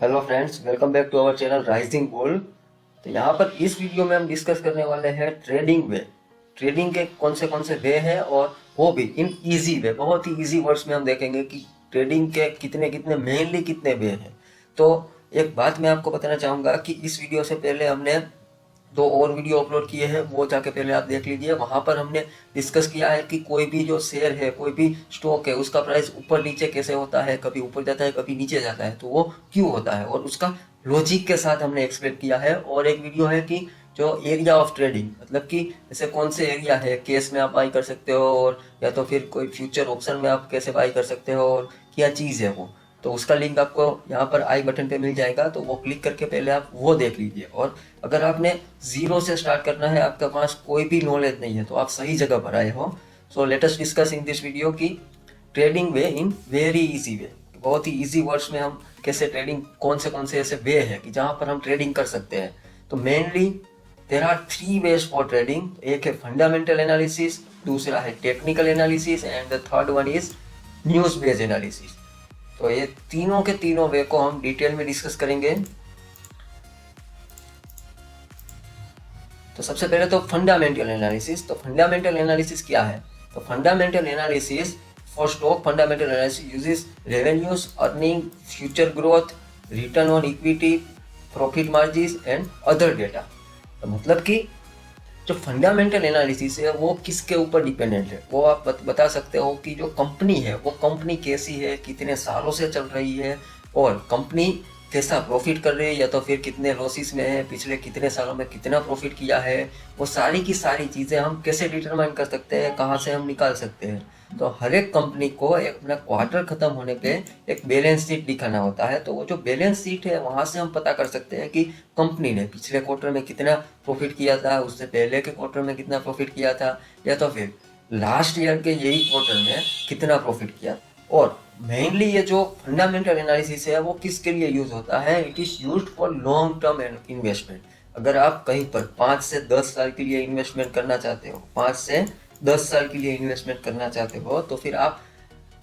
Hello friends, welcome back to our channel Rising Gold. तो यहाँ पर इस वीडियो में हम डिस्कस करने वाले हैं ट्रेडिंग वे। ट्रेडिंग के कौन से वे हैं और वो भी इन इजी वे, बहुत ही इजी वर्ड्स में हम देखेंगे कि ट्रेडिंग के कितने कितने मेनली कितने वे हैं। तो एक बात मैं आपको बताना चाहूँगा कि इस वीडियो से पहले हमने दो और वीडियो अपलोड किए हैं, वो जाके पहले आप देख लीजिए। वहां पर हमने डिस्कस किया है कि कोई भी जो शेयर है, कोई भी स्टॉक है, उसका प्राइस ऊपर नीचे कैसे होता है, कभी ऊपर जाता है कभी नीचे जाता है, तो वो क्यों होता है, और उसका लॉजिक के साथ हमने एक्सप्लेन किया है। और एक वीडियो है कि जो एरिया ऑफ ट्रेडिंग, मतलब कि जैसे कौन से एरिया है, केस में आप बाई कर सकते हो, और या तो फिर कोई फ्यूचर ऑप्शन में आप कैसे बाई कर सकते हो, और क्या चीज़ है वो। तो उसका लिंक आपको यहाँ पर आई बटन पे मिल जाएगा, तो वो क्लिक करके पहले आप वो देख लीजिए। और अगर आपने जीरो से स्टार्ट करना है, आपके पास कोई भी नॉलेज नहीं है, तो आप सही जगह पर आए हो। So let us discuss in this video की trading way in very easy way. बहुत ही इजी वर्ड्स में हम कैसे ट्रेडिंग, कौन से ऐसे वे हैं कि जहाँ पर हम ट्रेडिंग कर सकते हैं। तो mainly there are three ways for trading. एक है फंडामेंटल एनालिसिस, दूसरा है technical analysis, and the third one is news based analysis. तो ये तीनों के तीनों वे को हम डिटेल में डिस्कस करेंगे। तो सबसे पहले तो फंडामेंटल एनालिसिस। तो फंडामेंटल एनालिसिस क्या है? तो fundamental analysis for stock fundamental analysis uses revenues, earning, future growth, return on equity, profit margin and other data. तो मतलब कि जो फंडामेंटल एनालिसिस है वो किसके ऊपर डिपेंडेंट है, वो आप बता सकते हो कि जो कंपनी है वो कंपनी कैसी है, कितने सालों से चल रही है, और कंपनी कैसा प्रॉफिट कर रही है, या तो फिर कितने लॉसेस में है, पिछले कितने सालों में कितना प्रॉफिट किया है। वो सारी की सारी चीज़ें हम कैसे डिटरमाइन कर सकते हैं, कहाँ से हम निकाल सकते हैं। तो हर एक कंपनी को एक अपना क्वार्टर खत्म होने पे एक बैलेंस शीट दिखाना होता है। तो वो जो बैलेंस शीट है वहाँ से हम पता कर सकते हैं कि कंपनी ने पिछले क्वार्टर में कितना प्रॉफिट किया था, उससे पहले के क्वार्टर में कितना प्रॉफिट किया था, या तो फिर लास्ट ईयर के यही क्वार्टर में कितना प्रॉफिट किया। और मेनली ये जो फंडामेंटल एनालिसिस है वो किसके लिए यूज होता है? It is used for long term investment. अगर आप कहीं पर 5 से 10 साल के लिए इन्वेस्टमेंट करना चाहते हो, 5 से 10 साल के लिए इन्वेस्टमेंट करना चाहते हो, तो फिर आप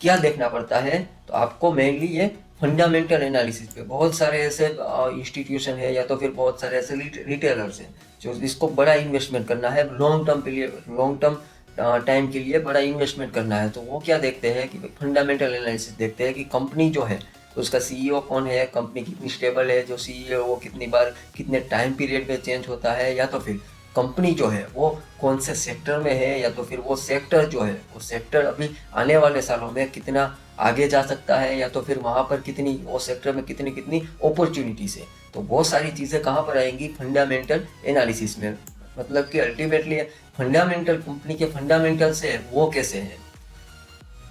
क्या देखना पड़ता है? तो आपको मेनली ये फंडामेंटल एनालिसिस पे बहुत सारे ऐसे इंस्टीट्यूशन है, या तो फिर बहुत सारे ऐसे रिटेलर्स हैं जो इसको बड़ा इन्वेस्टमेंट करना है, लॉन्ग टर्म के लिए, लॉन्ग टर्म टाइम के लिए बड़ा इन्वेस्टमेंट करना है। तो वो क्या देखते हैं कि फंडामेंटल एनालिसिस देखते हैं कि कंपनी जो है तो उसका सीईओ कौन है, कंपनी कितनी स्टेबल है, जो सीईओ वो कितनी बार कितने टाइम पीरियड में चेंज होता है, या तो फिर कंपनी जो है वो कौन से सेक्टर में है, या तो फिर वो सेक्टर जो है वो सेक्टर अभी आने वाले सालों में कितना आगे जा सकता है, या तो फिर वहाँ पर कितनी, वो सेक्टर में कितनी कितनी अपॉर्चुनिटीज है। तो वो सारी चीज़ें कहाँ पर आएंगी? फंडामेंटल एनालिसिस में। मतलब कि अल्टीमेटली फंडामेंटल, कंपनी के फंडामेंटल से वो कैसे है।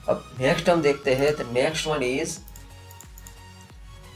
अब नेक्स्ट हम देखते हैं, तो next one is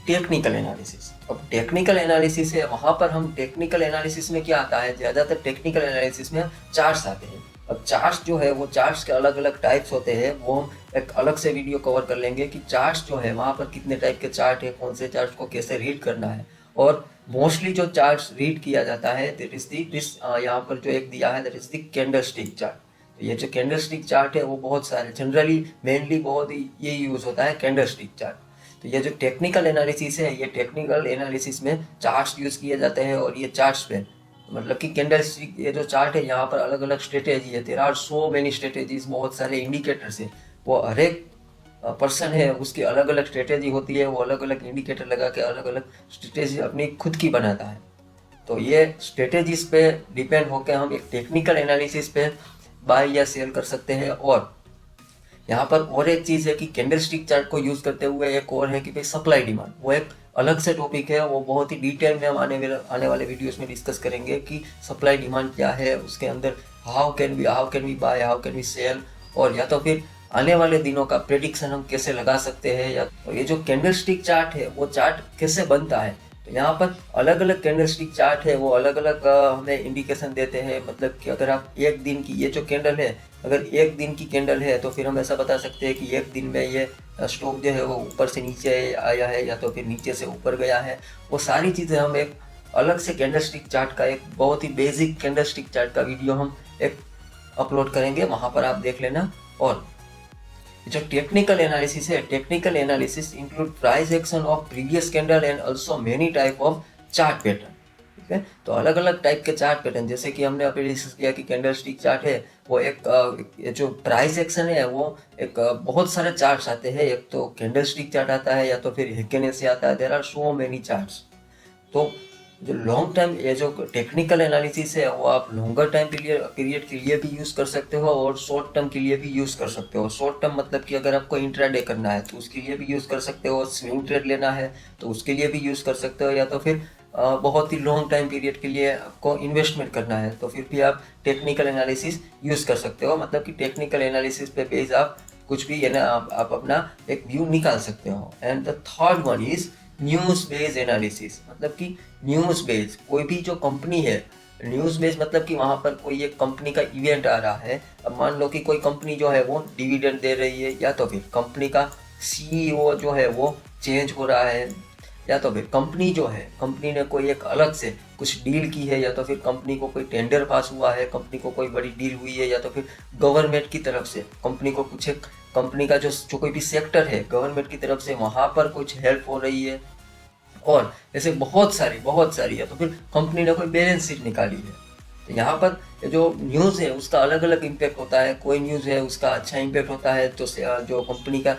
technical analysis. अब टेक्निकल एनालिसिस है, वहां पर हम टेक्निकल एनालिसिस में क्या आता है, ज्यादातर टेक्निकल एनालिसिस में चार्ट्स आते हैं। अब चार्ट्स जो है वो चार्ट्स के अलग अलग टाइप्स होते हैं, वो हम एक अलग से वीडियो कवर कर लेंगे कि चार्ट्स जो है वहां पर कितने टाइप के चार्ट है, कौन से चार्ट्स को कैसे रीड करना है। और मोस्टली जो चार्ट्स रीड किया जाता है दैट इज दिस, यहाँ पर जो एक दिया है that is the candlestick chart. तो ये जो कैंडलस्टिक चार्ट है वो बहुत सारे जनरली मेनली बहुत ही ये यूज होता है कैंडलस्टिक चार्ट। तो ये जो टेक्निकल एनालिसिस है, ये टेक्निकल एनालिसिस में चार्ट्स यूज किए जाते हैं, और ये चार्ट्स पे मतलब कि कैंडलस्टिक ये जो चार्ट है यहाँ पर अलग अलग स्ट्रेटेजी है। There are so many strategies, बहुत सारे इंडिकेटर्स है। वो हर एक पर्सन है उसकी अलग अलग स्ट्रेटेजी होती है, वो अलग अलग इंडिकेटर लगा के अलग अलग स्ट्रेटेजी अपनी खुद की बनाता है। तो ये स्ट्रेटेजीज पे डिपेंड होकर हम एक टेक्निकल एनालिसिस पे बाय या सेल कर सकते हैं। और यहाँ पर और एक चीज है कि कैंडलस्टिक चार्ट को यूज करते हुए एक और है कि भाई सप्लाई डिमांड, वो एक अलग से टॉपिक है, वो बहुत ही डिटेल में हम आने वाले वीडियोस में डिस्कस करेंगे कि सप्लाई डिमांड क्या है, उसके अंदर how can we buy, how can we sell, और या तो फिर आने वाले दिनों का प्रेडिक्शन हम कैसे लगा सकते हैं। या और ये जो कैंडलस्टिक चार्ट है वो चार्ट कैसे बनता है, तो यहाँ पर अलग अलग कैंडलस्टिक चार्ट है, वो अलग अलग हमें इंडिकेशन देते हैं। मतलब कि अगर आप एक दिन की, ये जो कैंडल है अगर एक दिन की कैंडल है, तो फिर हम ऐसा बता सकते हैं कि एक दिन में ये स्टॉक जो है वो ऊपर से नीचे आया है, या तो फिर नीचे से ऊपर गया है। वो सारी चीज़ें हम एक अलग से कैंडलस्टिक चार्ट का, एक बहुत ही बेसिक कैंडलस्टिक चार्ट का वीडियो हम एक अपलोड करेंगे, वहाँ पर आप देख लेना। और जो टेक्निकल एनालिसिस है, technical analysis include price action of previous candle and also many type of chart pattern. ठीक है, तो अलग अलग टाइप के चार्ट पैटर्न, जैसे कि हमने अभी डिस्कस किया कि कैंडल स्टिक चार्ट है वो एक जो प्राइस एक्शन है वो एक बहुत सारे चार्ट्स आते हैं। एक तो कैंडल स्टिक चार्ट आता है या तो फिर हेकेने से आता है। There are so many charts. तो जो लॉन्ग टर्म ये जो टेक्निकल एनालिसिस है वो आप लॉन्गर टाइम पीरियड के लिए भी यूज़ कर सकते हो और शॉर्ट टर्म के लिए भी यूज़ कर सकते हो। शॉर्ट टर्म मतलब कि अगर आपको इंट्राडे करना है तो उसके लिए भी यूज़ कर सकते हो, स्विंग ट्रेड लेना है तो उसके लिए भी यूज़ कर सकते हो, या तो फिर बहुत ही लॉन्ग टाइम पीरियड के लिए आपको इन्वेस्टमेंट करना है तो फिर भी आप टेक्निकल एनालिसिस यूज़ कर सकते हो। मतलब कि टेक्निकल एनालिसिस पे बेस आप कुछ भी है ना आप अपना एक व्यू निकाल सकते हो। And the third one is news based analysis. मतलब कि न्यूज़ बेस्ड कोई भी जो कंपनी है, न्यूज़ बेस्ड मतलब कि वहाँ पर कोई एक कंपनी का इवेंट आ रहा है। अब मान लो कि कोई कंपनी जो है वो डिविडेंड दे रही है, या तो फिर कंपनी का CEO जो है वो चेंज हो रहा है, या तो फिर कंपनी जो है कंपनी ने कोई एक अलग से कुछ डील की है, या तो फिर कंपनी को कोई टेंडर पास हुआ है, कंपनी को कोई बड़ी डील हुई है, या तो फिर गवर्नमेंट की तरफ से कंपनी को कुछ एक कंपनी का जो कोई भी सेक्टर है गवर्नमेंट की तरफ से वहाँ पर कुछ हेल्प हो रही है, और ऐसे बहुत सारी है। तो फिर कंपनी ने कोई बैलेंस शीट निकाली है। तो यहाँ पर जो न्यूज़ है उसका अलग अलग इम्पैक्ट होता है। कोई न्यूज़ है उसका अच्छा इम्पैक्ट होता है तो जो कंपनी का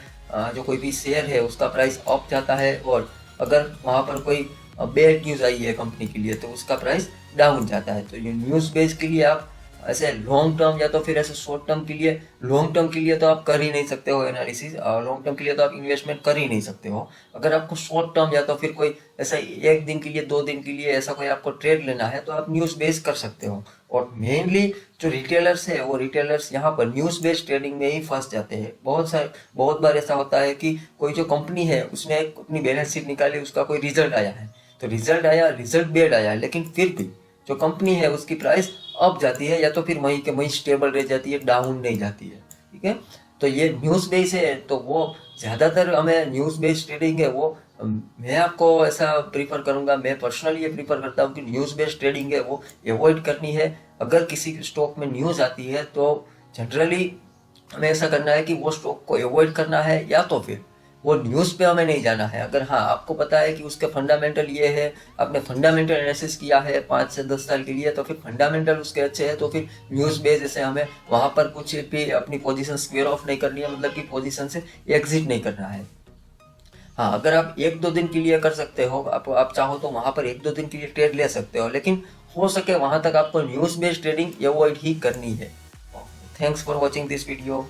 जो कोई भी शेयर है उसका प्राइस अप जाता है, और अगर वहाँ पर कोई बैड न्यूज़ आई है कंपनी के लिए तो उसका प्राइस डाउन जाता है। तो ये न्यूज़ बेस के लिए आप ऐसे लॉन्ग टर्म या तो फिर ऐसे शॉर्ट टर्म के लिए, लॉन्ग टर्म के लिए तो आप कर ही नहीं सकते हो एनालिसिस, और लॉन्ग टर्म के लिए तो आप इन्वेस्टमेंट कर ही नहीं सकते हो। अगर आपको शॉर्ट टर्म या तो फिर कोई ऐसा 1 दिन के लिए 2 दिन के लिए ऐसा कोई आपको ट्रेड लेना है तो आप न्यूज़ बेस कर सकते हो। और मेनली जो रिटेलर्स है वो रिटेलर्स यहाँ पर न्यूज़ बेस्ड ट्रेडिंग में ही फंस जाते हैं। बहुत बार ऐसा होता है कि कोई जो कंपनी है उसने अपनी बैलेंस शीट निकाली, उसका कोई रिजल्ट आया है, तो रिजल्ट बेड आया, लेकिन फिर भी जो कंपनी है उसकी प्राइस अप जाती है या तो फिर वहीं के वहीं स्टेबल रह जाती है, डाउन नहीं जाती है। ठीक है, तो ये न्यूज़ बेस है तो वो ज़्यादातर हमें न्यूज़ बेस्ड ट्रेडिंग है वो मैं आपको ऐसा प्रीफर करूंगा, मैं पर्सनली ये प्रीफर करता हूँ कि न्यूज़ बेस्ड ट्रेडिंग है वो अवॉइड करनी है। अगर किसी स्टॉक में न्यूज़ आती है तो जनरली हमें ऐसा करना है कि वो स्टॉक को अवॉइड करना है, या तो फिर वो न्यूज़ पे हमें नहीं जाना है। अगर हाँ आपको पता है कि उसके फंडामेंटल ये है, आपने फंडामेंटल एनालिसिस किया है 5 से 10 साल के लिए, तो फिर फंडामेंटल उसके अच्छे हैं तो फिर न्यूज़ बेस जैसे हमें वहाँ पर कुछ भी अपनी पोजीशन स्क्वेयर ऑफ नहीं करनी है, मतलब कि पोजीशन से एग्जिट नहीं करना है। हाँ, अगर आप 1-2 दिन के लिए कर सकते हो, आप चाहो तो वहाँ पर 1-2 दिन के लिए ट्रेड ले सकते हो, लेकिन हो सके वहाँ तक आपको न्यूज़ बेस्ड ट्रेडिंग अवॉइड ही करनी है। Thanks for watching this video.